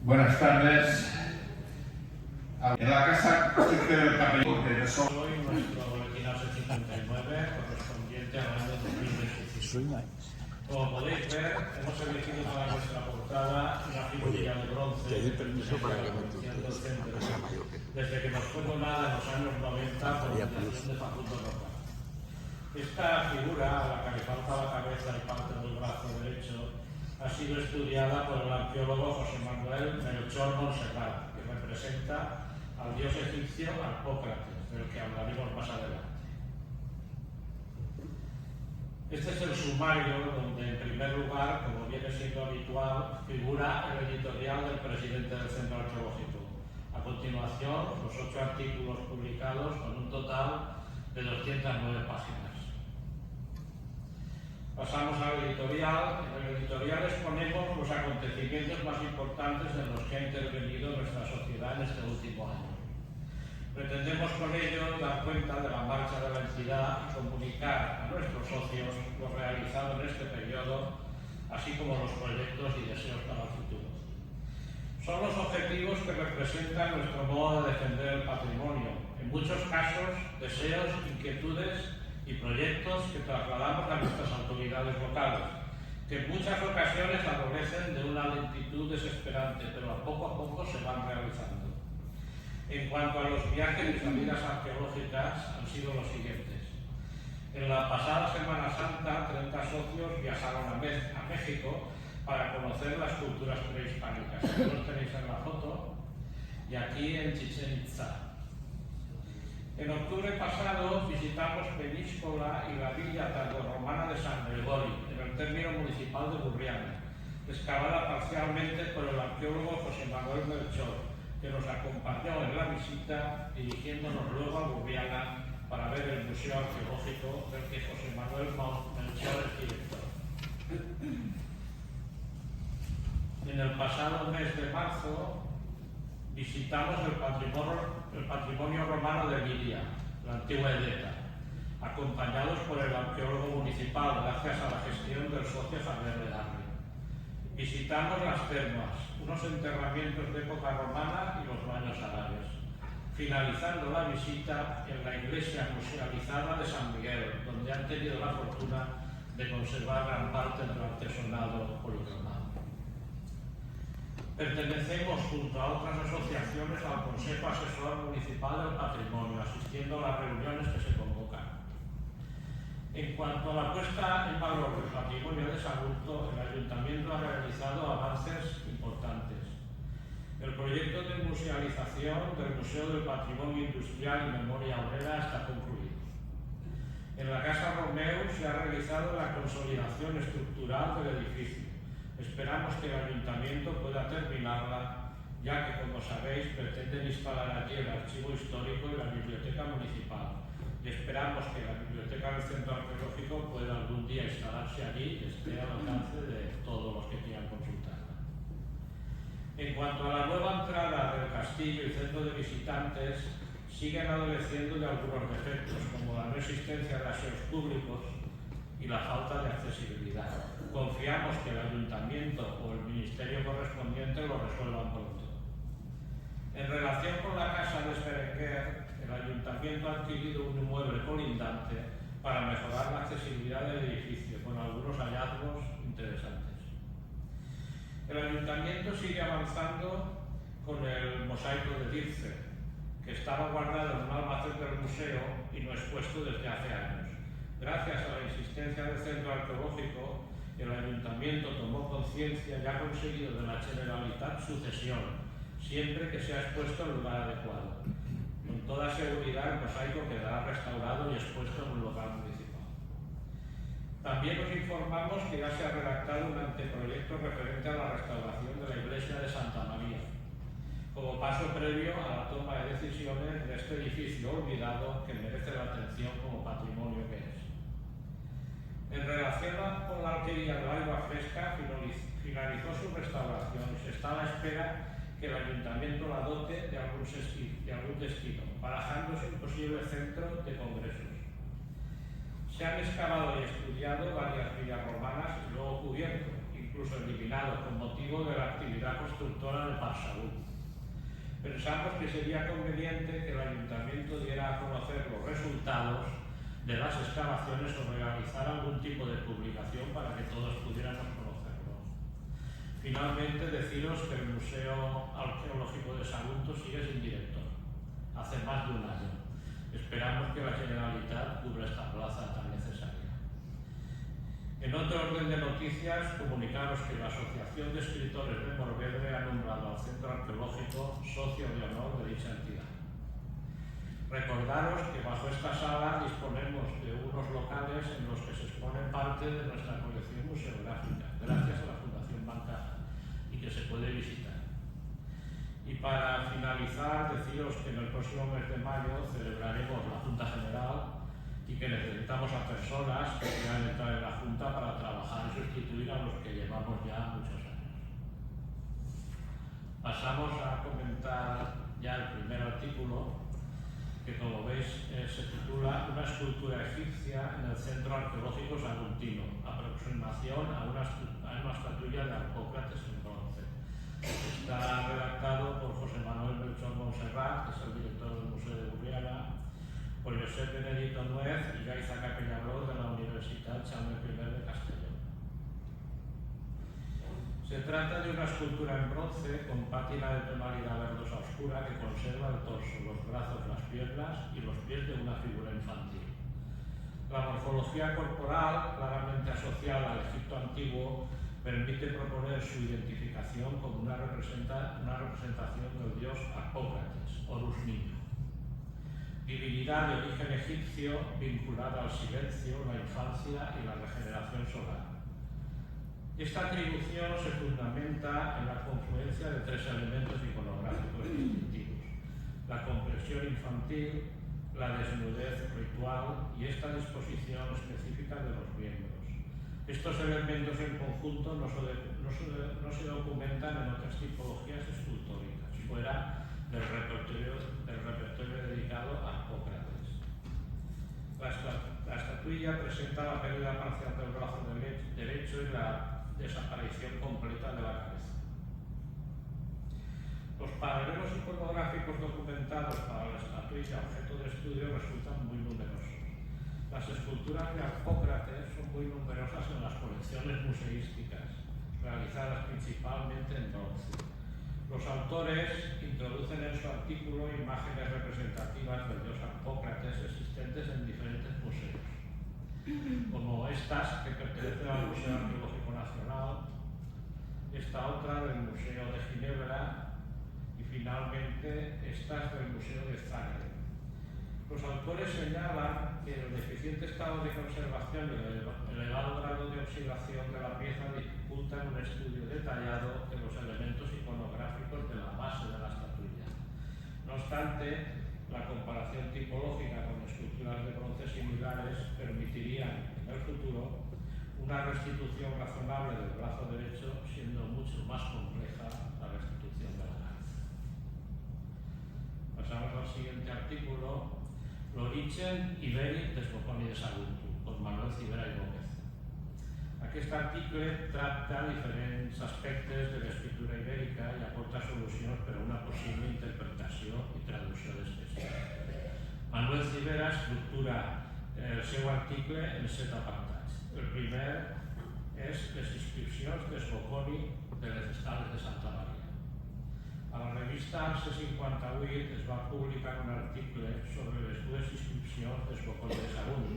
Buenas tardes. En la Casa del Capellán de Sol. Hoy nuestro boletín 59 correspondiente al año 2016. Como podéis ver, hemos elegido para nuestra portada una figurilla de bronce Te di permiso para que me del centro, sea mayor que tú. desde que nos fue donada en los años 90 por la dirección de Facundo Roca. Esta figura, a la que le falta la cabeza y parte del brazo derecho, ha sido estudiada por el arqueólogo José Manuel Melchor Montserrat, que representa al dios egipcio Harpócrates, del que hablaremos más adelante. Este es el sumario donde, en primer lugar, como viene siendo habitual, figura el editorial del presidente del Centro Arqueológico. A continuación, los 8 artículos publicados con un total de 209 páginas. Pasamos al editorial. En el editorial exponemos los acontecimientos más importantes en los que ha intervenido nuestra sociedad en este último año. Pretendemos con ello dar cuenta de la marcha de la entidad y comunicar a nuestros socios lo realizado en este periodo, así como los proyectos y deseos para el futuro. Son los objetivos que representan nuestro modo de defender el patrimonio, en muchos casos deseos, inquietudes y proyectos que trasladamos a nuestras autoridades locales, que en muchas ocasiones adolecen de una lentitud desesperante, pero a poco se van realizando. En cuanto a los viajes y salidas arqueológicas, han sido los siguientes. En la pasada Semana Santa, 30 socios viajaron a México para conocer las culturas prehispánicas. Aquí los tenéis en la foto, y aquí en Chichén Itzá. En octubre pasado visitamos Peñíscola y la villa tardorromana de San Gregorio, en el término municipal de Burriana, excavada parcialmente por el arqueólogo José Manuel Melchor, que nos acompañó en la visita, dirigiéndonos luego a Burriana para ver el Museo Arqueológico del que José Manuel Melchor es director. En el pasado mes de marzo visitamos el patrimonio romano de Lidia, la antigua Edeta, acompañados por el arqueólogo municipal, gracias a la gestión del socio Javier Legarre. Visitamos las termas, unos enterramientos de época romana y los baños árabes, finalizando la visita en la iglesia musealizada de San Miguel, donde han tenido la fortuna de conservar gran parte del artesonado policromado. Pertenecemos junto a otras asociaciones al Consejo Asesor Municipal del Patrimonio, asistiendo a las reuniones que se convocan. En cuanto a la puesta en valor del patrimonio de Sagunto, el Ayuntamiento ha realizado avances importantes. El proyecto de musealización del Museo del Patrimonio Industrial y Memoria Obrera está concluido. En la Casa Romeu se ha realizado la consolidación estructural del edificio. Esperamos que el Ayuntamiento pueda terminarla, ya que, como sabéis, pretenden instalar allí el archivo histórico y la biblioteca municipal. Y esperamos que la biblioteca del Centro Arqueológico pueda algún día instalarse allí y esté al alcance de todos los que quieran consultarla. En cuanto a la nueva entrada del castillo y centro de visitantes, siguen adoleciendo de algunos defectos, como la no existencia de aseos públicos y la falta de accesibilidad. Confiamos que el Ayuntamiento o el Ministerio correspondiente lo resuelvan pronto. En relación con la casa de Berenguer, el Ayuntamiento ha adquirido un inmueble colindante para mejorar la accesibilidad del edificio, con algunos hallazgos interesantes. El Ayuntamiento sigue avanzando con el mosaico de Dirce, que estaba guardado en un almacén del museo y no expuesto desde hace años. Gracias a la insistencia del Centro Arqueológico, el Ayuntamiento tomó conciencia y ha conseguido de la Generalitat su cesión, siempre que sea expuesto en lugar adecuado. Con toda seguridad, el mosaico quedará restaurado y expuesto en un local municipal. También os informamos que ya se ha redactado un anteproyecto referente a la restauración de la iglesia de Santa María, como paso previo a la toma de decisiones de este edificio olvidado que merece la atención como patrimonio que es. En relación con la alquería del Agua Fresca, finalizó su restauración y se está a la espera que el Ayuntamiento la dote de algún destino, barajándose un posible centro de congresos. Se han excavado y estudiado varias villas romanas y luego cubierto, incluso eliminado con motivo de la actividad constructora de Parsaúl. Pensamos que sería conveniente que el Ayuntamiento diera a conocer los resultados de las excavaciones o realizar algún tipo de publicación para que todos pudiéramos conocerlo. Finalmente, deciros que el Museo Arqueológico de Sagunto sigue sin director, hace más de un año. Esperamos que la Generalitat cubra esta plaza tan necesaria. En otro orden de noticias, comunicaros que la Asociación de Escritores de Morvedre ha nombrado al Centro Arqueológico socio de honor de dicha entidad. Recordaros que bajo esta sala disponemos de unos locales en los que se expone parte de nuestra colección museográfica, gracias a la Fundación Bancaja, y que se puede visitar. Y para finalizar, deciros que en el próximo mes de mayo celebraremos la Junta General y que necesitamos a personas que quieran entrar en la Junta para trabajar y sustituir a los que llevamos ya muchos años. Pasamos a comentar ya el primer artículo, que como veis se titula Una escultura egipcia en el Centro Arqueológico Saguntino, aproximación a una estatuilla de Arpócrates en bronce. Está redactado por José Manuel Melchor Montserrat, que es el director del Museo de Burriana, por Josep Benedito Nuez y Gaiza Capellabro de la Universitat Jaume I de Castelló. Se trata de una escultura en bronce con pátina de tonalidad verdosa oscura que conserva el torso, los brazos, las piernas y los pies de una figura infantil. La morfología corporal, claramente asociada al Egipto antiguo, permite proponer su identificación como una representación del dios Arpócrates, Horus Niño. Divinidad de origen egipcio vinculada al silencio, la infancia y la regeneración solar. Esta atribución se fundamenta en la confluencia de tres elementos iconográficos distintivos: la compresión infantil, la desnudez ritual y esta disposición específica de los miembros. Estos elementos en conjunto no se documentan en otras tipologías escultóricas, fuera del repertorio dedicado a Arpócrates. La estatuilla presenta la pérdida parcial del brazo derecho y la desaparición completa de la cabeza. Los paralelos iconográficos documentados para la estatuilla objeto de estudio resultan muy numerosos. Las esculturas de Arpócrates son muy numerosas en las colecciones museísticas, realizadas principalmente en bronce. Los autores introducen en su artículo imágenes representativas del dios Arpócrates existentes en diferentes museos, como estas que pertenecen al Museo Arqueológico Nacional, esta otra del Museo de Ginebra y finalmente estas del Museo de Zagreb. Los autores señalan que el deficiente estado de conservación y el elevado grado de oxidación de la pieza dificultan un estudio detallado de los elementos iconográficos de la base de la estatuilla. No obstante, la comparación tipológica con esculturas de bronce similares permitiría en el futuro una restitución razonable del brazo derecho, siendo mucho más compleja la restitución de la cabeza. Pasamos al siguiente artículo. L'origen ibèric dels Bocconi de Sagunto, por Manuel Civera i Gómez. Aquest article tracta diferents aspectes de l'escriptura ibèrica i aporta solucions per a una possible interpretació i traducció d'espècies. Manuel Civera estructura el seu article en 7 apartats. El primer és les inscripcions dels Bocconi de les escales de Santa Maria. A la revista Arce 58 es va publicar un article sobre les dues inscripcions dels Bocconi de Sagunto,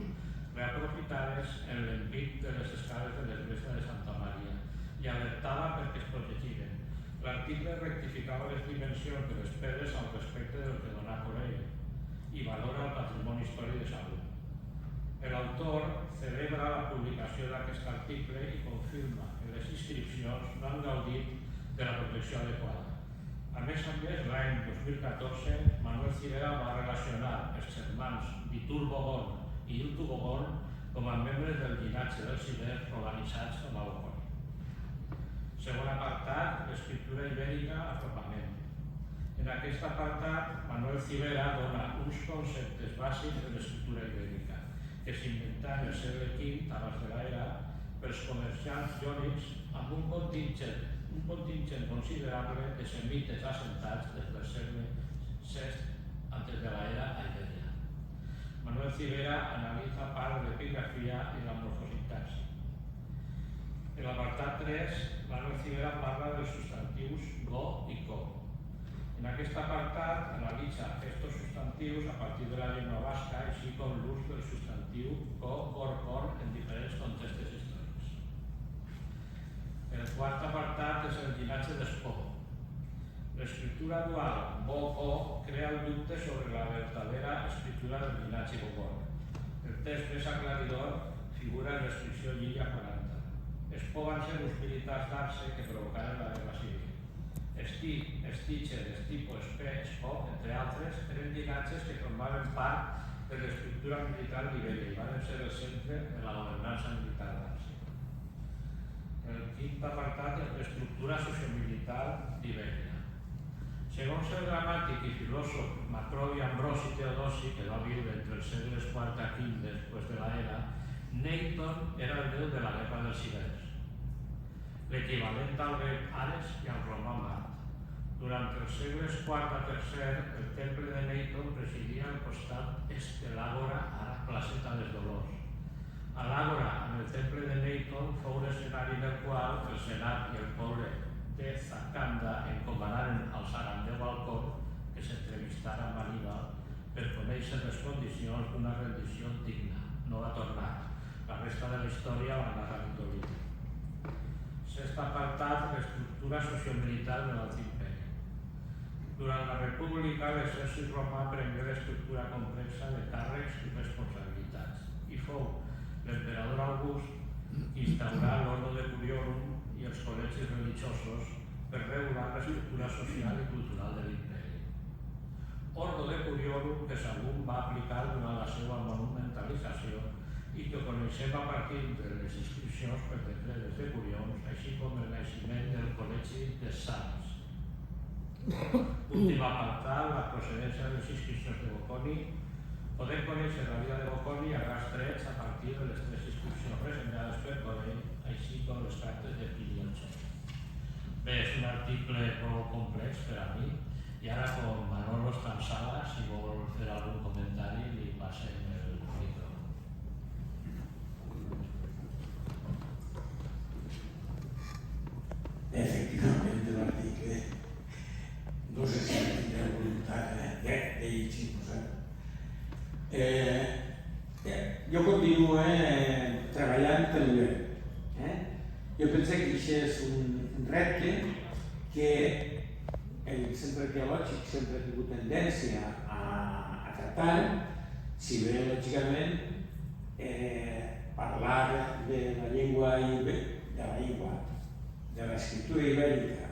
reaprofitades en l'envic de les escales de l'església de Santa Maria, i alertava perquè es protegiren. L'article rectificava les dimensions de les pedres al respecte del que donà Corell i valora el patrimoni històric de Sagunto. L'autor celebra la publicació d'aquest article i confirma que les inscripcions no han gaudit de la protecció adequada. A més, l'any 2014, Manuel Civera va relacionar els germans Vitur Bogón i Iltu Bogón com a membres del llinatge dels ibers organitzats com a Bocconi. Segon apartat, l'escriptura ibèrica apropament. En aquest apartat, Manuel Civera dona uns conceptes bàsics de l'escriptura ibèrica, que s'inventà en el segle V abans de l'era pels comerciants jònics amb un contingent considerable de semites asentats desde el segle VI antes de la era Iberia. Manuel Civera analiza part de l'epigrafia i la morfosintaxi. En l'apartat 3, Manuel Civera parla dels substantius go i co. En aquest apartat analitza aquests substantius a partir de la llengua basca, així com l'ús del substantiu co, cor, cor en diferents contextos històrics. El quart apartat és el llinatge d'Espó. L'escriptura dual bo-co crea el dubte sobre la verdadera escriptura del llinatge bocor. El text més aclaridor figura en l'escripció Llilla 40. Espó van ser uns militars d'Arce que provocaren la guerra civil. Estip, Esticher, Estipo, Espé, Espó, entre altres, eren llinatges que formaven part de l'estructura militar d'Ibèria i van ser el centre de la governança militar d'Arce. El quint apartat és l'estructura sociomilitar d'Ibèria. Segons el gramàtic i filòsof Macrobi Ambrosi Teodosi, que va viure entre els segles IV i V després de l'era, Neiton era el déu de la guerra dels ibers, l'equivalent al grec Ares i al romà Mart. Durant els segles IV a III, el temple de Neiton presidia al costat est de l'àgora, ara placeta dels Dolors. A l'àgora, en el temple de Neiton, fou l'escenari del qual el senat i el poble de Zacanda encomanaren al Sarandeu Balcó que s'entrevistara amb Aníbal per conèixer les condicions d'una rendició digna. No va tornar. La resta de la història la narra Vitolí. Sest apartat, l'estructura sociomilitar de l'Alt Imperi. Durant la República, l'exèrcit romà prengué l'estructura complexa de càrrecs i responsabilitats i fou l'emperador August qui instaurà l'Ordo Decuriorum i els col·legis religiosos per regular l'estructura social i cultural de l'imperi. Ordo Decuriorum que Sagún va aplicar durant la seva monumentalització i que coneixem a partir de les inscripcions per decret dels decurions, així com el naixement del Col·legi dels Sants. Últim apartat, la procedència de les inscripcions de Bocconi. Podem conèixer la vida de Bocconi a grans trets a partir de les 3 inscripcions resenyades per Corell, així com les cartes de Plini el Jove. Bé, és un article prou complex per a mi, i ara com Manolo està en sala, si vol fer algun comentari, li passem el micro. Efectivamente, l'article no sé si tindrà voluntat de llegir-nos. Jo continuo treballant per l'hivern. Jo penso que això és un repte que el centre arqueològic sempre ha tingut tendència a tractar, si bé, lògicament, parlar de la llengua de l'escriptura ibèrica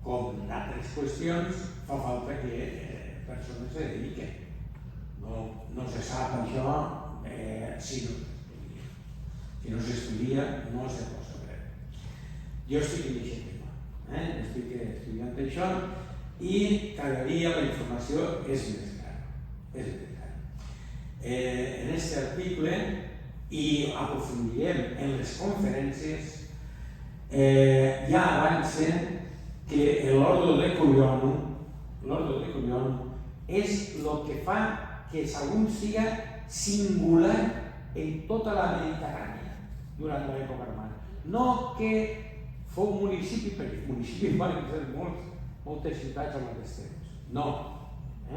com d'altres qüestions fa falta que persones se dediquen. No se sap això si no s'estudia, no se pot saber. Jo estic en aquest tema, estic estudiant això i cada dia la informació és més clara. En aquest article i aprofundirem en les conferències ja avancen que l'Ordo Decuriorum és el que fa que Sagún siga singular en tota la Mediterrània durant l'època romana. No que fou un municipi, perquè municipis van ser moltes ciutats al mateix temps. No. O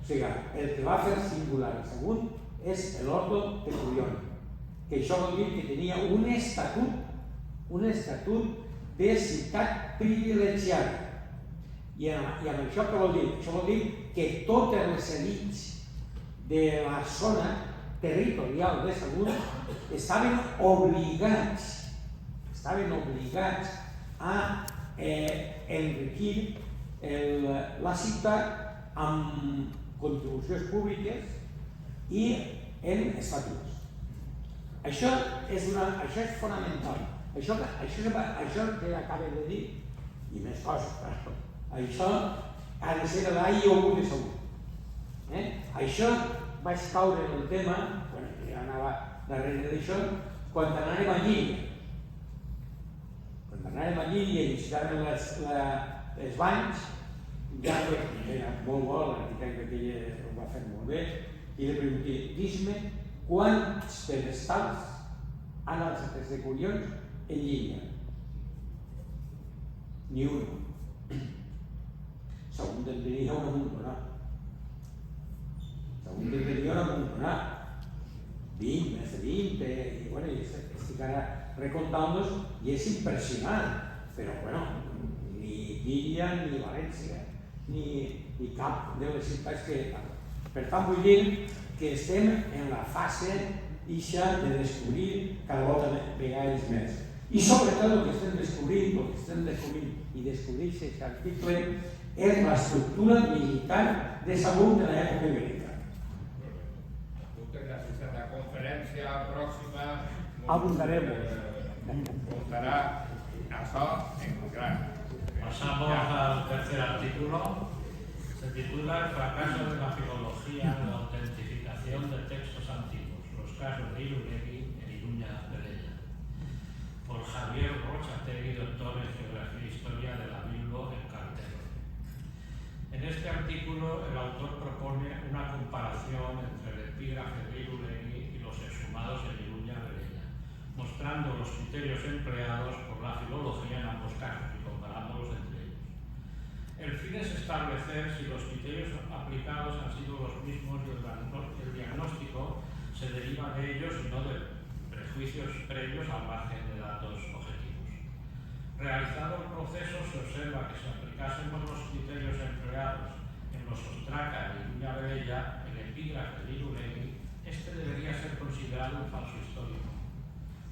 sigui, el que va fer singular Sagún és l'Ordo Decuriorum, que això vol dir que tenia un estatut de ciutat privilegiada. I amb això què vol dir? Això vol dir que totes les elits de la zona territorial de Sagún estaven obligats a enriquir la ciutat amb contribucions públiques i en estatuts. Això és fonamental. Això que acaba de dir, i més coses, però això ha de ser l'I1 de Sagún. Això vaig caure en el tema, quan ja anava darrere d'això, quan anàvem a Llíria. anàvem allí i visitàvem les banys, ja era molt bo, l'arquitecte aquell ho va fer molt bé, i li pregunté, dis-me quants pedestals han als Altes de Curions en Llinya? Ni un. Segon te'n tenia una amuntonada. Segon te'n tenia una amuntonada. 20, més de 20, y bueno, estic ara recontándolos y es impresionante, pero bueno, ni Lliria ni València, ni cap de les ciutats que... Per tant, vull dir que estem en la fase ixa de descobrir cada volta vegades més. I sobretot el que estem descobrint, i descobrir aquest article, és l'estructura militar de Sagunt de l'època ibèrica. Muchas gracias. En la conferencia próxima Abundaremos. contará eso en gran. Pasamos al tercer artículo. Se titula El fracaso de la filología en la autentificación de textos antiguos, los casos de Irulegui en Iruña de Lella, por Javier Rochategui, doctor en Geografía e Historia de la Bilbo en Cartero. En este artículo el autor propone una comparación entre el epígrafe de Irulegui y los exhumados en Iruña de Lella, mostrando los criterios empleados por la filología en ambos casos y comparándolos entre ellos. El fin es establecer si los criterios aplicados han sido los mismos y el diagnóstico se deriva de ellos y no de prejuicios previos al margen de datos objetivos. Realizado el proceso, se observa que si aplicásemos los criterios empleados en los Ostraca y Iruña de Lella, el epígrafe de Irulegui, este debería ser considerado un falso histórico.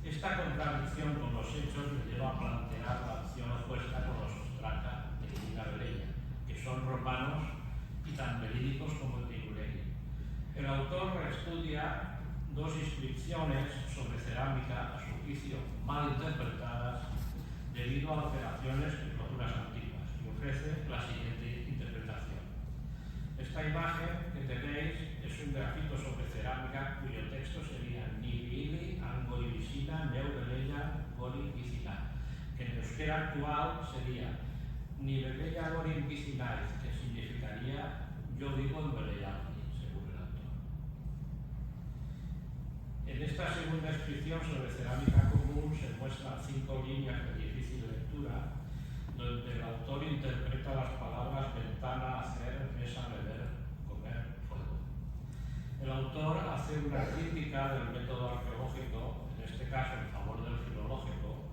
Esta contradicción con los hechos me lleva a plantear la opción opuesta con los Ostraca de Iruña de Lella, que son romanos y tan verídicos como el de Irulegui. El autor estudia dos inscripciones sobre cerámica, a su juicio mal interpretadas debido a alteraciones en culturas antiguas, y ofrece la siguiente interpretación. Esta imagen que tenéis es un grafito sobre cerámica cuyo texto sería Nibili, Angoibisina, Neubeleya, Gorin Vicina, que en euskera actual sería Nibeleya Gorin Vicinais, que significaría yo vivo en Beleyaldi, según el autor. En esta segunda inscripción sobre cerámica común se muestran 5 líneas de difícil lectura, donde el autor interpreta las palabras ventana, hacer, mesa, beber, comer, fuego. El autor hace una crítica del método arqueológico, en este caso en favor del filológico,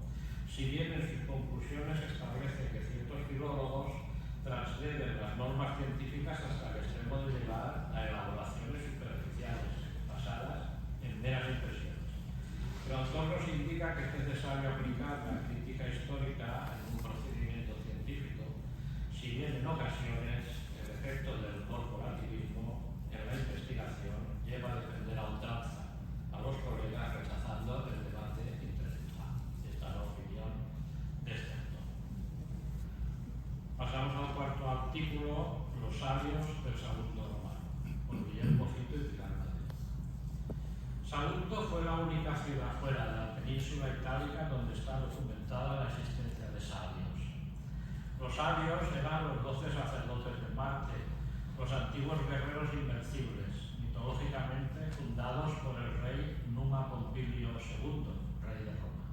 si bien en sus conclusiones establece que ciertos filólogos transgreden las normas científicas hasta el extremo de llevar a elaboraciones superficiales, basadas en meras impresiones. El autor nos indica que es necesario aplicar la crítica histórica en un procedimiento científico, si bien en ocasiones el efecto del corporativismo en la investigación lleva a defender a ultranza a los colegas rechazando el debate intelectual. Esta es la opinión de este autor. Pasamos al cuarto artículo, los sabios del Sagunto romano, por Guillermo Fito y Pilar Madrid. Sagunto fue la única ciudad fuera de la península itálica donde está documentada la existencia de sabios. Los sabios eran los 12 sacerdotes de Marte, los antiguos guerreros invencibles, mitológicamente fundados por el rey Numa Pompilio II, rey de Roma.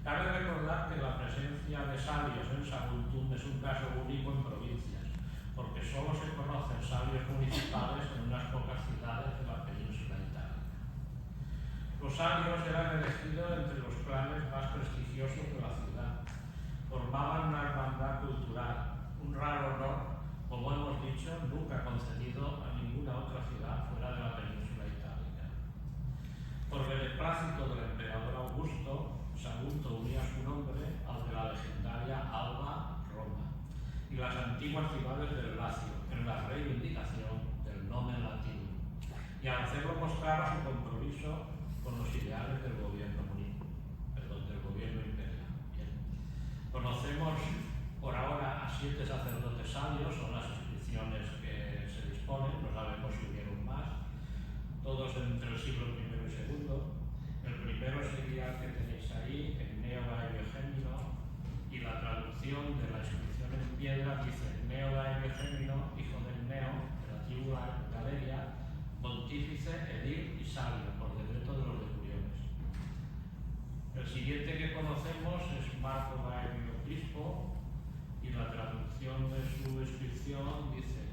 Cabe recordar que la presencia de sabios en Saguntum es un caso único en provincias, porque solo se conocen sabios municipales en unas pocas ciudades de la península itálica. Los sabios eran elegidos entre los clanes más prestigiosos de la ciudad. Formaban una hermandad cultural, un raro honor, como hemos dicho, nunca concedido a ninguna otra ciudad fuera de la península itálica. Por beneplácito del emperador Augusto, Sagunto unía su nombre al de la legendaria Alba, Roma, y las antiguas ciudades del Lacio, en la reivindicación del nomen latinum, y al hacerlo mostraba su compromiso con los ideales del gobierno imperial. Bien. Conocemos por ahora a 7 sacerdotes sabios, son las inscripciones que se disponen, no sabemos si hubieron más, todos entre el siglo I y II. El primero sería el que tenéis ahí, Enneo Eugenio, piedra dice: Neo Daemio Gémino, hijo del Neo, de la tribu Galeria, pontífice, edil y sabio, por decreto de los decuriones. El siguiente que conocemos es Marco Daemio Crispo, y la traducción de su inscripción dice: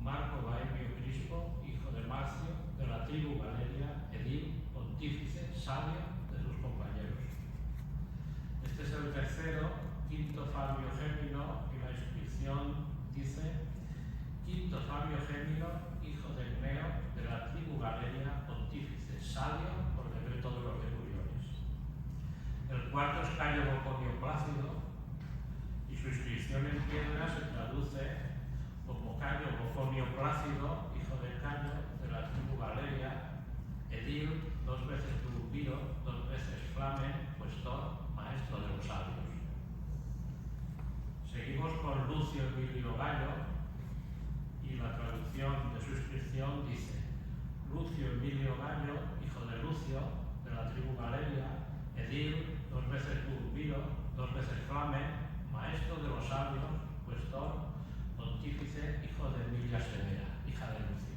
Marco Daemio Crispo, hijo de Marcio, de la tribu Galeria, edil, pontífice, sabio de sus compañeros. Este es el tercero, quinto Fabio Gémino, y la inscripción dice: Quinto Fabio Gémino, hijo del Neo, de la tribu Galeria, pontífice, sabio por decreto de los decuriones. El cuarto es Cayo Boconio Plácido, y su inscripción en piedra se traduce como Cayo Boconio Plácido, hijo de Cayo, de la tribu Galeria, edil, 2 veces Durbiro, 2 veces Flamen, cuestor, maestro de los sabios. Seguimos con Lucio Emilio Gallo, y la traducción de su inscripción dice: Lucio Emilio Gallo, hijo de Lucio, de la tribu Galeria, edil, 2 veces Durbiro, 2 veces Flamen, maestro de los sabios, cuestor, pontífice, hijo de Emilia Severa, hija de Lucio.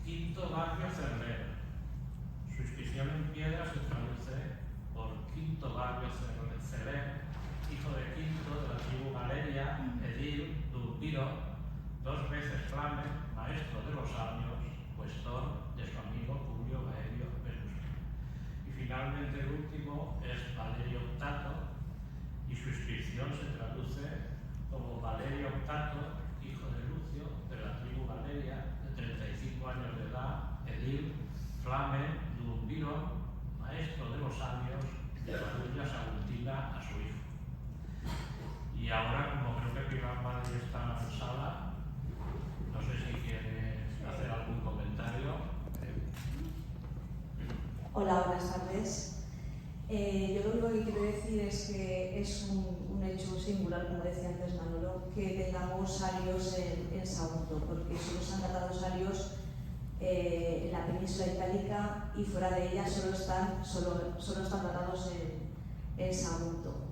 Quinto Barrio Cervero. Su inscripción en piedra se traduce por Quinto Barrio Cervero, hijo de Quinto, de la tribu Galeria, edil, Durbiro, 2 veces Flamen, maestro de los sabios, cuestor de su amigo Publio Gaelio Venusio. Y finalmente el último es Valerio Octato, y su inscripción se traduce como Valerio Octato, hijo de Lucio, de la tribu Galeria, de 35 años de edad, edil, Flamen, Durbiro, maestro de los sabios, de Valulla Saguntina a su hijo. Y ahora, como creo que Pilar Madrid está en sala, no sé si quiere hacer algún comentario. Hola, buenas tardes. Yo lo único que quiero decir es que es un hecho singular, como decía antes Manolo, que tengamos salios en Sagunto, porque solo se han tratado salios en la península itálica y fuera de ella solo están tratados en Sagunto.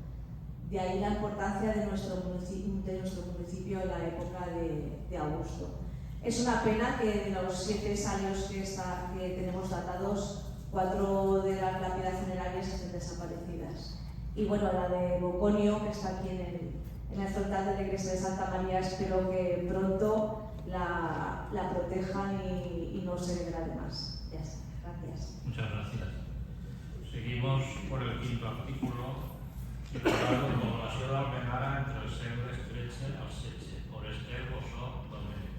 De ahí la importancia de nuestro municipio en la época de Augusto. Es una pena que de los 7 salios que tenemos datados, 4 de las lápidas funerarias estén desaparecidas. Y bueno, la de Boconio, que está aquí en el frontal de la iglesia de Santa María, espero que pronto la protejan y no se degrade más. Ya está. Gracias. Muchas gracias. Seguimos por el quinto artículo, titulado Població d'Almenara entre el Segre XIII al XVI, por Esther Bossó Domènech.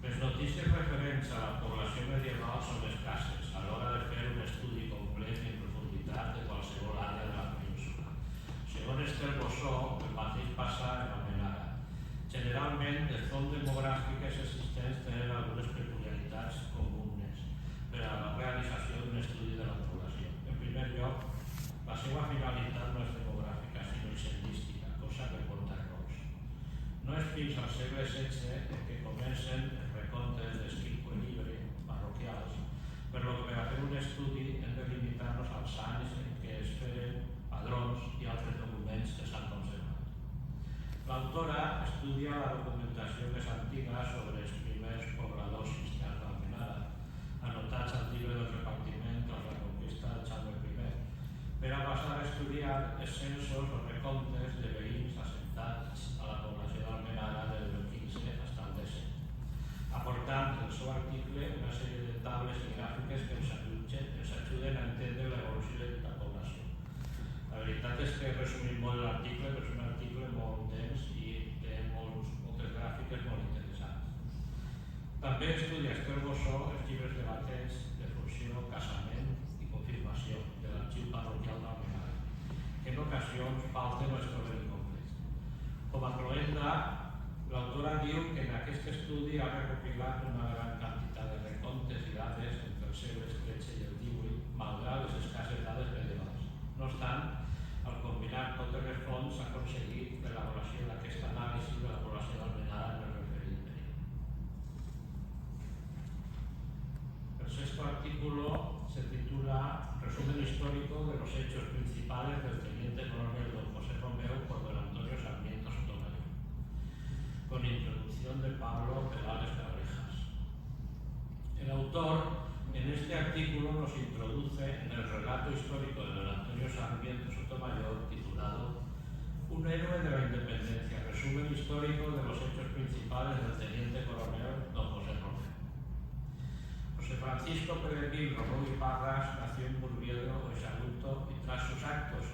Les notícies referents a la població medieval són escasses a l'hora de fer un estudi complet i en profunditat de qualsevol àrea de la península. Segons Esther Bossó, el mateix passa en Almenara. Generalment, les fonts demogràfiques existents tenen algunes peculiaritats comunes per a la realització d'un estudi de la població. En primer lloc, la seva finalitat no és demogràfica, sinó higienística, cosa que porta errors. No és fins al segle XVI que comencen els recomptes d'escriptura llibre parroquials, per lo que per a fer un estudi hem de limitar-nos als anys en què es feren padrons i altres documents que s'han conservat. L'autora estudia la documentació més antiga sobre els primers pobladors cristians d'Almenara, anotats al llibre del repartiment tras la conquista de Jaume I, per a passar a estudiar els censos o recomptes de veïns assentats a la població d'Almenara des del XV fins al X, aportant en el seu article una sèrie de tables i gràfiques que ens ajuden a entendre l'evolució de la població. La veritat és que he resumit molt l'article, però és un article molt dens i té moltes gràfiques molt interessants. També estudia Esther Bossó els llibres de batents, defunció, casament i confirmació de l'arxiu parroquial d'Almenara, que en ocasions falten o es troben incomplets. Com a cloenda, l'autora diu que en aquest estudi ha recopilat una gran quantitat de recomptes i dades entre els segles XIII i el XVIII, malgrat les escasses dades medievals. No obstant, al combinar totes les fonts s'ha aconseguit l'elaboració d'aquesta anàlisi de la població d'Almenara en el referit període. El sexto artículo se titula Resumen histórico de los hechos principales del teniente coronel don José Pablo Perales Cabrejas. El autor en este artículo nos introduce en el relato histórico de don Antonio Sarmiento Sotomayor titulado Un héroe de la independencia, resumen histórico de los hechos principales del teniente coronel don José Romero. José Francisco Peregrín Romeu y Parras nació en Murviedro, Sagunto, y tras sus actos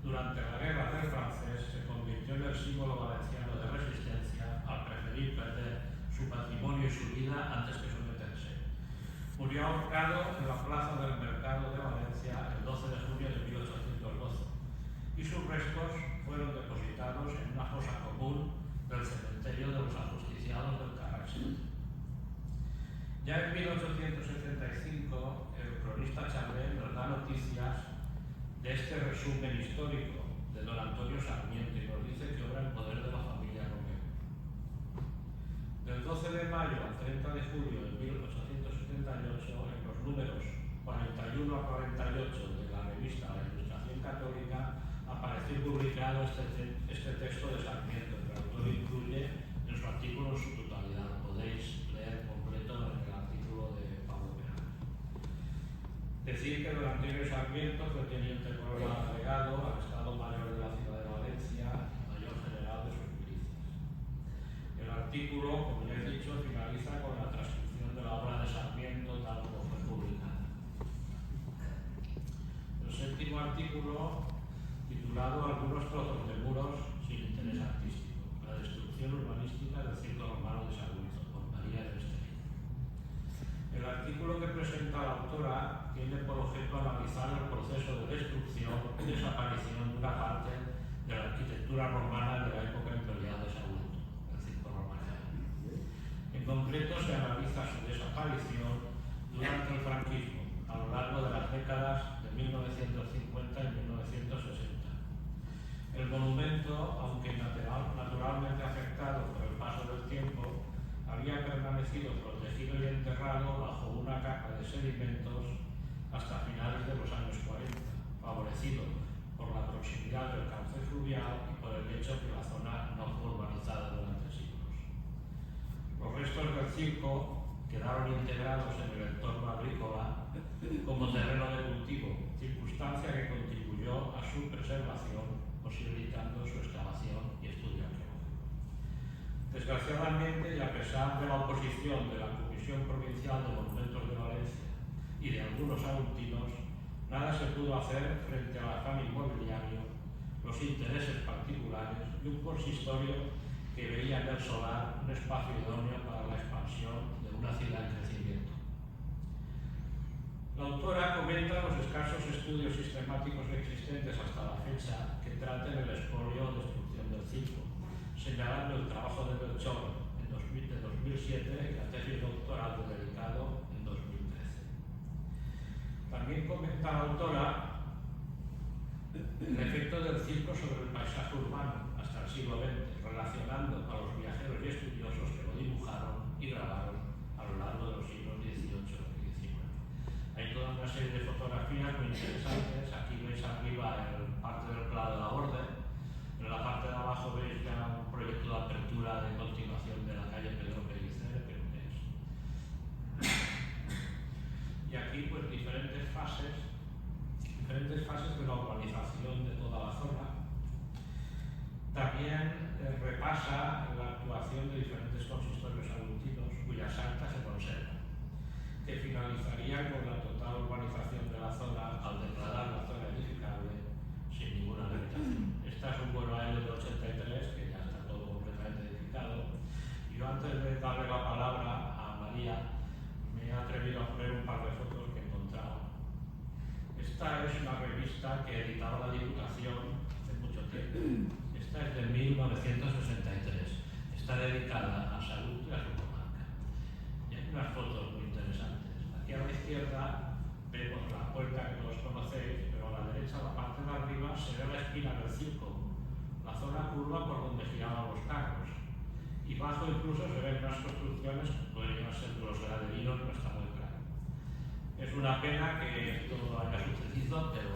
durante la guerra del francés se convirtió en el símbolo valenciano de resistencia al preferir perder su patrimonio y su vida antes que someterse. Murió ahorcado en la plaza del Mercado de Valencia el 12 de junio de 1812 y sus restos fueron depositados en una fosa común del cementerio de los ajusticiados del Carrasel. Ya en 1875, el cronista Charlet nos da noticias de este resumen histórico de don Antonio Sarmiento y nos dice que obra en poder de la familia Romero. Del 12 de mayo al 30 de julio de 1878, en los números 41 a 48 de la revista La Ilustración Católica, apareció publicado este texto de Sarmiento, que el autor incluye en su artículo en su totalidad. Lo podéis leer completo en el artículo de Pablo Perales. Decir que don Antonio Sarmiento fue teniente coronel agregado al Estado Mayor de la Ciudad de Valencia y mayor general de sus milicias. El artículo, como ya he dicho, finaliza con la transcripción de la obra de Sarmiento tal como fue publicada. El séptimo artículo, titulado Algunos trozos de muros sin interés artístico, la destrucción urbanística del circo romano de Sagunto, por María de Estelí. El artículo que presenta la autora tiene por objeto analizar el proceso de destrucción y desaparición de una parte de la arquitectura romana de la época imperial de Sagunto, el circo romano. En concreto, se analiza su desaparición durante el franquismo, a lo largo de las décadas de 1950 y 1960. El monumento, aunque naturalmente afectado por el paso del tiempo, había permanecido protegido y enterrado bajo una capa de sedimentos hasta finales de los años 40, favorecido por la proximidad del cauce fluvial y por el hecho que la zona no fue urbanizada durante siglos. Los restos del circo quedaron integrados en el entorno agrícola como terreno de cultivo, circunstancia que contribuyó a su preservación, posibilitando su excavación y estudio arqueológico. Desgraciadamente, y a pesar de la oposición de la Comisión Provincial de Monumentos de Valencia y de algunos agutinos, nada se pudo hacer frente al afán inmobiliario, los intereses particulares y un consistorio que veía en el solar un espacio idóneo para la expansión de una ciudad en crecimiento. La autora comenta los escasos estudios sistemáticos existentes hasta la fecha que traten el expolio o destrucción del circo, señalando el trabajo de Belchor de 2007 y la tesis doctoral de Delicado en 2013. También comenta la autora el efecto del circo sobre el paisaje urbano hasta el siglo XX, relacionando a los viajeros y estudiosos que lo dibujaron y grabaron a lo largo de los siglos XVIII y XIX. Hay toda una serie de fotografías muy interesantes. Aquí veis arriba parte del Pla de la Orde. En la parte de abajo veis ya un proyecto de apertura de continuación de la calle Pedro Pellicer, Peronés. Y aquí pues diferentes fases de la urbanización de toda la zona. También repasa la actuación de diferentes consistorios agutinos cuyas actas se conservan, que finalizarían con la total urbanización de la zona al declarar la zona edificable sin ninguna limitación. Esta es un vuelo aéreo de 83 que ya está todo completamente edificado. Y yo, antes de darle la palabra a María, me he atrevido a poner un par de fotos que he encontrado. Esta es una revista que editaba la Diputación hace mucho tiempo. Esta es de 1963. Está dedicada a salud y a su comarca. Y hay unas fotos muy interesantes. Aquí a la izquierda vemos la puerta que todos conocéis, pero a la derecha, la parte de arriba, se ve la esquina del circo, la zona curva por donde giraban los carros. Y bajo incluso se ven unas construcciones que podrían ser los graderinos, no está muy claro. Es una pena que esto haya sucedido, pero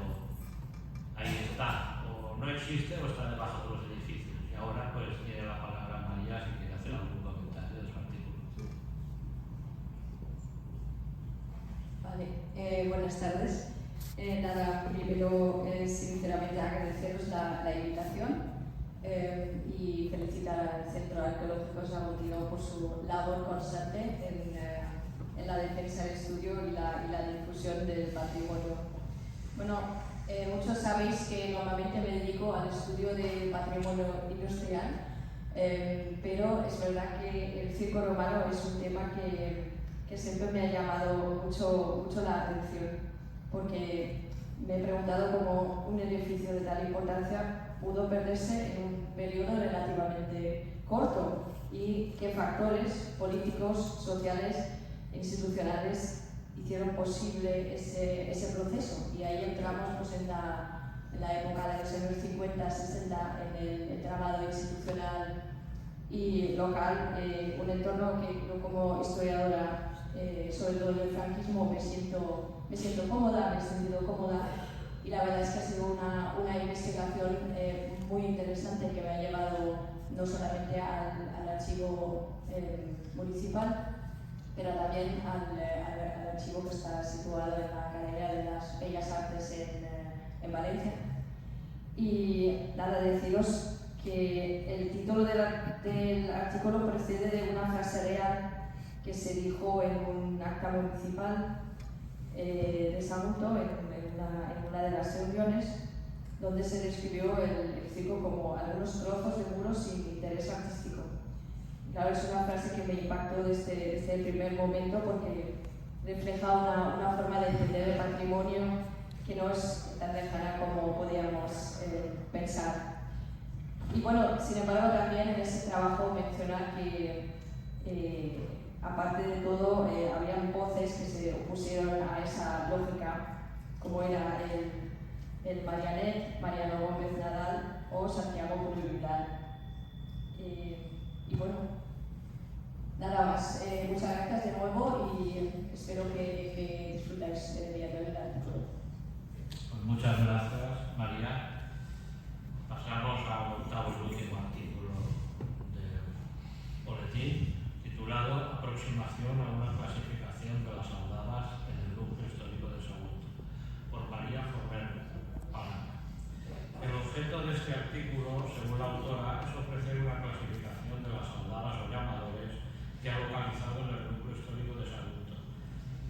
ahí está. O no existe o está debajo de los edificios. Y ahora pues tiene la palabra María si quiere hacer algún comentario de su Vale, buenas tardes. Nada, primero sinceramente agradeceros la invitación y felicitar al Centro Arqueológico Saguntino por su labor constante en la defensa, el estudio y la difusión del patrimonio. Bueno, muchos sabéis que normalmente me dedico al estudio del patrimonio industrial, pero es verdad que el circo romano es un tema que siempre me ha llamado mucho la atención, porque me he preguntado cómo un edificio de tal importancia pudo perderse en un periodo relativamente corto y qué factores políticos, sociales e institucionales hicieron posible ese proceso. Y ahí entramos pues, en la época de los años 50-60, en el entramado institucional y local, un entorno que yo como historiadora, sobre todo del franquismo, me siento cómoda, me he sentido cómoda, y la verdad es que ha sido una investigación muy interesante que me ha llevado no solamente al archivo municipal, pero también al archivo que está situado en la Academia de las Bellas Artes en Valencia. Y nada, deciros que el título del artículo procede de una frase real que se dijo en un acta municipal de Sagunto, en una de las reuniones, donde se describió el circo como algunos trozos de muros sin interés artístico. Claro, es una frase que me impactó desde el primer momento, porque refleja una forma de entender el patrimonio que no es tan lejana como podíamos pensar. Y bueno, sin embargo, también en ese trabajo mencionar que aparte de todo, habían voces que se opusieron a esa lógica, como era el Marianet, Mariano Gómez Nadal o Santiago Pulido Vidal. Y bueno, nada más. Muchas gracias de nuevo y espero que disfrutáis del artículo. Pues muchas gracias, María. Pasamos al octavo y último artículo del boletín, titulado Aproximación a una clasificación de las aldadas en el núcleo histórico de Sagunto, por María Forner Palanca. El objeto de este artículo, según la autora, es ofrecer una clasificación de las aldadas o llamadores que ha localizado en el núcleo histórico de Sagunto.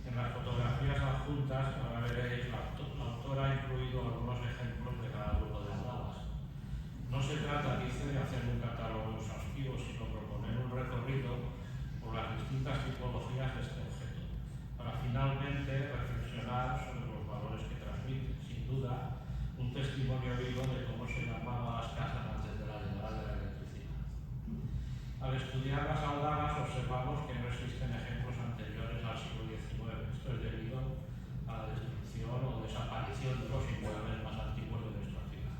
En las fotografías adjuntas, ahora veréis, la autora ha incluido algunos ejemplos de cada grupo de aldadas. No se trata, dice, de hacer un catálogo exhaustivo, sino proponer un recorrido por las distintas tipologías de este objeto, para finalmente reflexionar sobre los valores que transmite. Sin duda, un testimonio vivo de cómo se llamaban las casas antes de la llegada de la electricidad. Al estudiar las aldadas observamos que no existen ejemplos anteriores al siglo XIX. Esto es debido a la destrucción o desaparición de los inmuebles más antiguos de nuestra ciudad.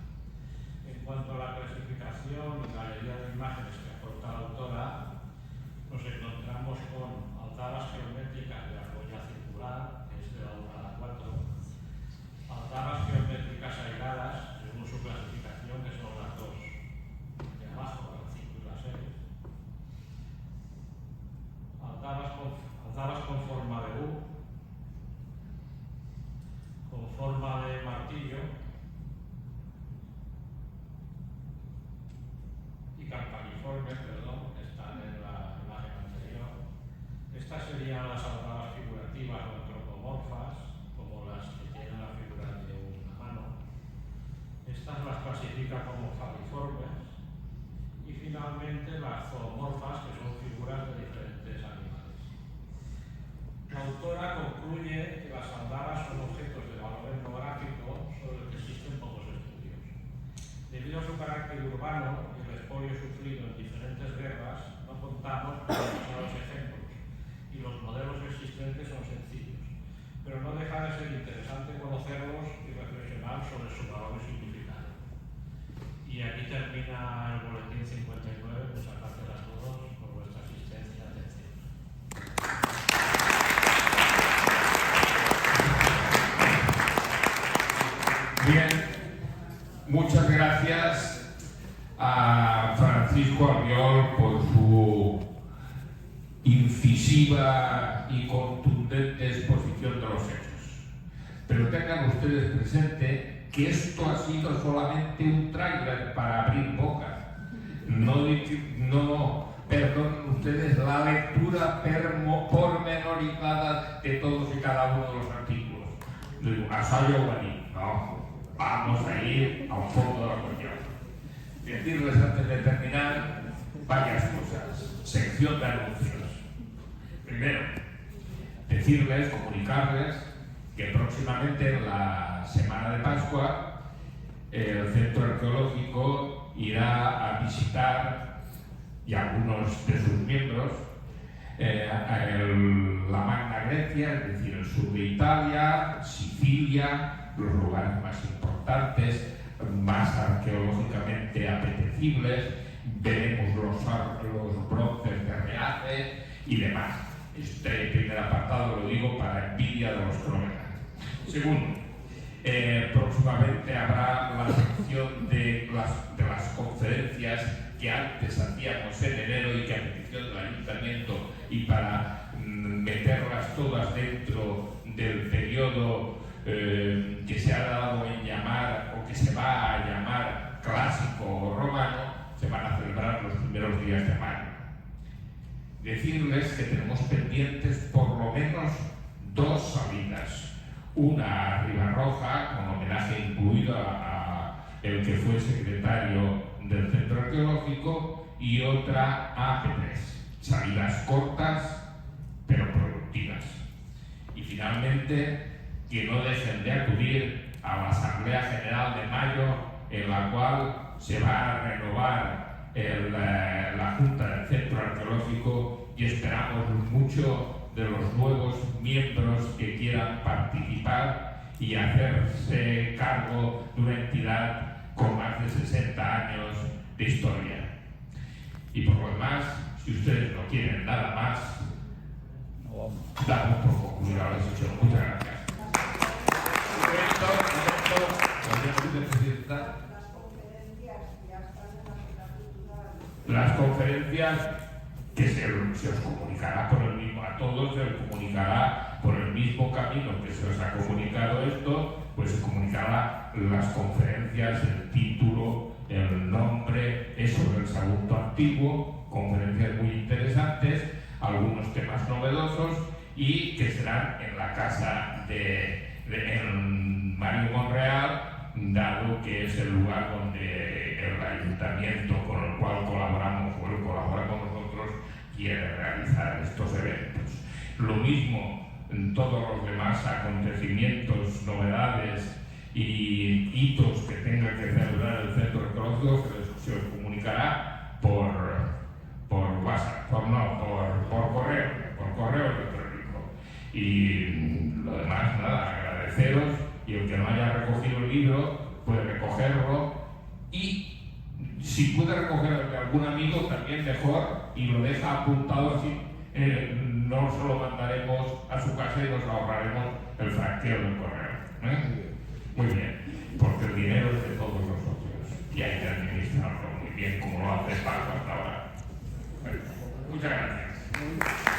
En cuanto a la clasificación y galería de imágenes que aporta la autora, nos encontramos con aldadas geométricas de argolla circular, que es de la 1 a la 4, aldadas geométricas airadas, según su clasificación, que son las 2 de abajo, la 5 y la 6, aldadas con forma de U, con forma de martillo y campaniformes, perdón, que están en la imagen anterior. Estas serían las aldadas figurativas o antropomorfas, como las que tienen la figura de una mano. Estas las clasifica como faliformes. Y finalmente las zoomorfas, que son figuras de diferentes animales. La autora concluye que las aldadas son objetos de valor etnográfico sobre los que existen pocos estudios. Debido a su carácter urbano y el expolio sufrido en diferentes guerras, no contamos con demasiados ejemplos y los modelos existentes son sencillos, pero no deja de ser interesante conocerlos y reflexionar sobre su valor y significado. Y aquí termina el boletín 59. Muchas gracias a todos por vuestra asistencia y atención. Bien, muchas gracias a Francisco Albiol por su incisiva y contundente exposición de los hechos. pero tengan ustedes presente que esto ha sido solamente un tráiler para abrir bocas. No perdonen ustedes la lectura pormenorizada de todos y cada uno de los artículos. Digo, asallo guaní, no, vamos a ir a un fondo de la cuestión. Decirles antes de terminar varias cosas. Sección de anuncios. Primero, decirles, comunicarles que próximamente en la semana de Pascua el Centro Arqueológico irá a visitar, y algunos de sus miembros, la Magna Grecia, es decir, el sur de Italia, Sicilia, los lugares más importantes, más arqueológicamente apetecibles. Veremos los bronces de Reace y demás. Este primer apartado lo digo para envidia de los que lo vengan. Segundo, próximamente habrá la sección de las conferencias que antes hacíamos en enero y que a petición del ayuntamiento y para meterlas todas dentro del periodo que se ha dado en llamar o que se va a llamar clásico o romano, se van a celebrar los primeros días de mayo. Decirles que tenemos pendientes por lo menos 2 salidas. Una a Ribarroja, con homenaje incluido a el que fue secretario del Centro Arqueológico, y otra a P3. Salidas cortas, pero productivas. Y finalmente, que no dejen de acudir a la Asamblea General de mayo, en la cual se va a renovar la Junta del Centro Arqueológico, y esperamos mucho de los nuevos miembros que quieran participar y hacerse cargo de una entidad con más de 60 años de historia. Y por lo demás, si ustedes no quieren nada más, damos por concluida la sesión. Muchas gracias. Las conferencias que se os comunicará por el mismo, a todos se os comunicará por el mismo camino que se os ha comunicado esto, pues se comunicará las conferencias, el título, el nombre, es sobre el Sagunto antiguo, conferencias muy interesantes, algunos temas novedosos, y que serán en la casa en Mario Monreal, dado que es el lugar donde el ayuntamiento con el cual colaboramos o él colabora con nosotros quiere realizar estos eventos. Lo mismo en todos los demás acontecimientos, novedades y hitos que tenga que celebrar el Centro Arqueológico, se os comunicará por WhatsApp, por correo electrónico. Y lo demás, nada, agradeceros, y el que no haya recogido el libro puede recogerlo, y si puede recoger el de algún amigo también mejor, y lo deja apuntado así, no se lo mandaremos a su casa y nos ahorraremos el franqueo del correo. Muy bien, porque el dinero es de todos nosotros y hay que administrarlo muy bien, como lo hace Paco hasta ahora. Muchas gracias.